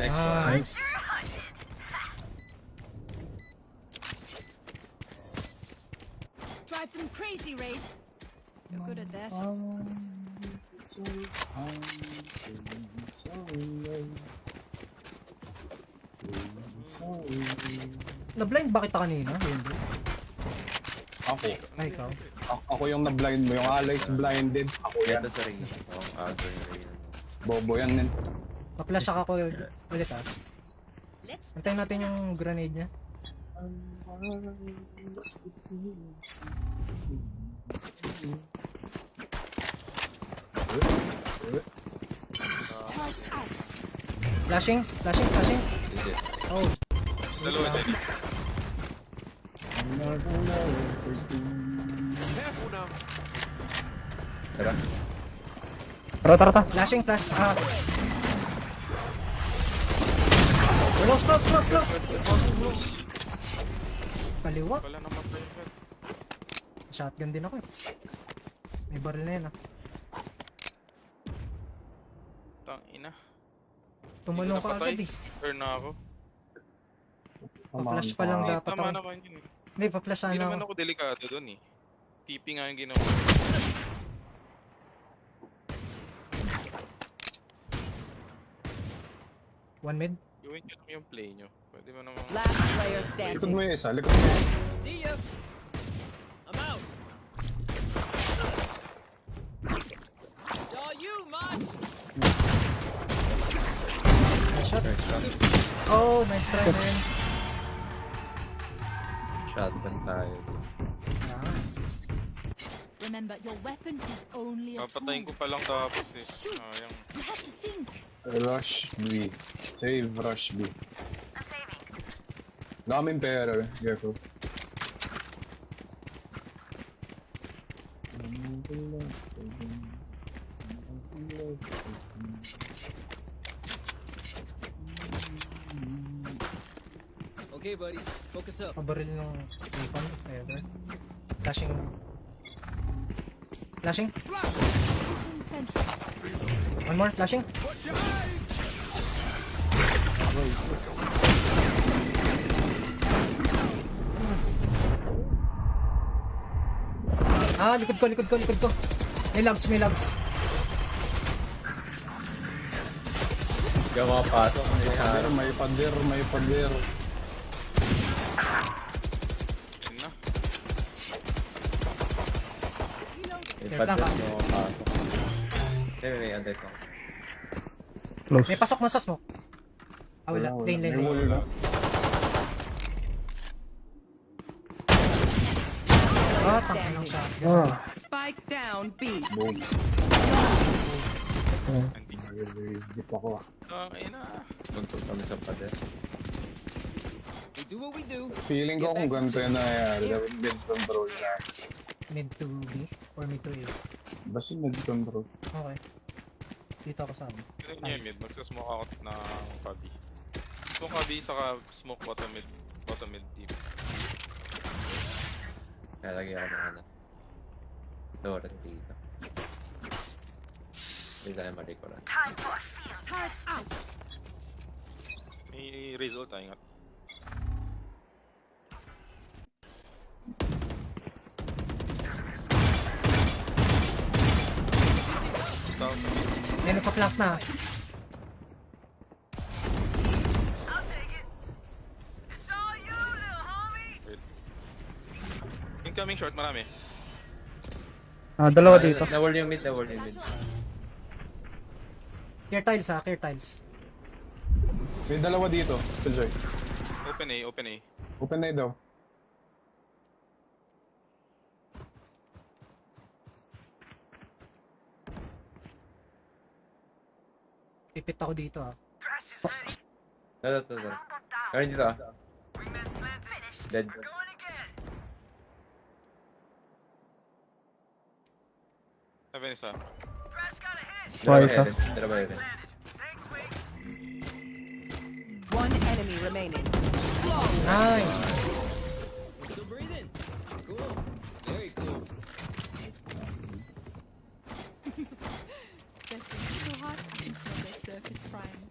Next one. Nice. Drive them crazy, Raze. You're good at that. Na-blind ba kita kanina? Hindi. Ako. Ay, ikaw. Ako yung na-blind mo. Yung allies blinded. Ako yan. Ito sa ring. Agro yung ring. Bobo yan din. Pa-flash ako ulit ah. Let's Antayin natin yung grenade niya. Flashing. Hindi. Oh. Dalawa dyan. Tara. Tara. Flashing. Ah. Close. Kaliwa. Wala naman pa yun. Shotgun din ako eh. May barrel na yan ah. Tangina. Tumalong ka agad eh. Turn na ako. Pa-flash pa lang dapat Tama ako. naman yun. Hindi, pa-flash Hindi na naman ako. ako delikado dun eh. TP nga yung ginawa. One mid. Gawin nyo lang yung play nyo. Pwede mo naman. last player Likod mo standing. yung isa. Likod mo yung isa. See ya. I'm out. Saw you, Mosh. Nice shot. Nice shot. Oh, nice try man. Shotgun tayo. Ah. Remember, your weapon is only a Papatayin ko tool. pa lang tapos eh. Sayang. You have to think. Rush B. Save rush B. Daming pera. Careful. Okay, buddies, focus up. Pabaril ng weapon. Ever. Flashing. One more, flashing. Ah, likod ko. May logs. Hindi ako makapasok. May pader. Yun na. May Wait lang, pader ah. mo makapasok. May antay ko. Close. May pasok mo sa smoke. Ah, wala. Lane. May wall na. Ah, tangin lang siya. Ah. Spike down B. Boom. Hindi. Release dip ako. Tangina. Magpag kami sa pader. We do what we do. Feeling ko kung ganito yung nangyayari. Dapat mid control na. Mid to B or mid to A. Basta mid control. Okay. Dito ako sa amin. Ganun niya yung mid. Magsasmoke ako ng cubby. Kung cubby saka smoke bottom mid deep. Kaya lagi ako ng ano. Doran dito. Hindi tayo malikuran. Turret out. May result tayo nga. South. May nagpa-flank na. Incoming short, marami. Dalawa dito. Na-wall yung mid. Clear tiles ha, clear tiles. May dalawa dito. Killjoy. Open A. Open na daw. Pipit ako dito ha. Ito. Kaya dito ah. Dead. Seven isa. Why isa? Tara ba yun? One enemy remaining. Nice! Still breathing. Cool. Very cool. They're so hot, I can smell their surface frying.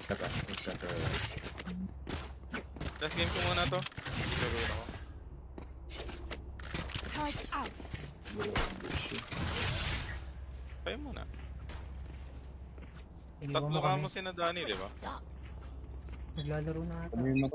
Isa pa. Isa pa. Last game ko muna to. Gagawin ako. Charge out. Tayo muna. Iniwan Tatlo mo ka kami. mo sina Danny, di ba? Sucks. Naglalaro na ata. Kami yung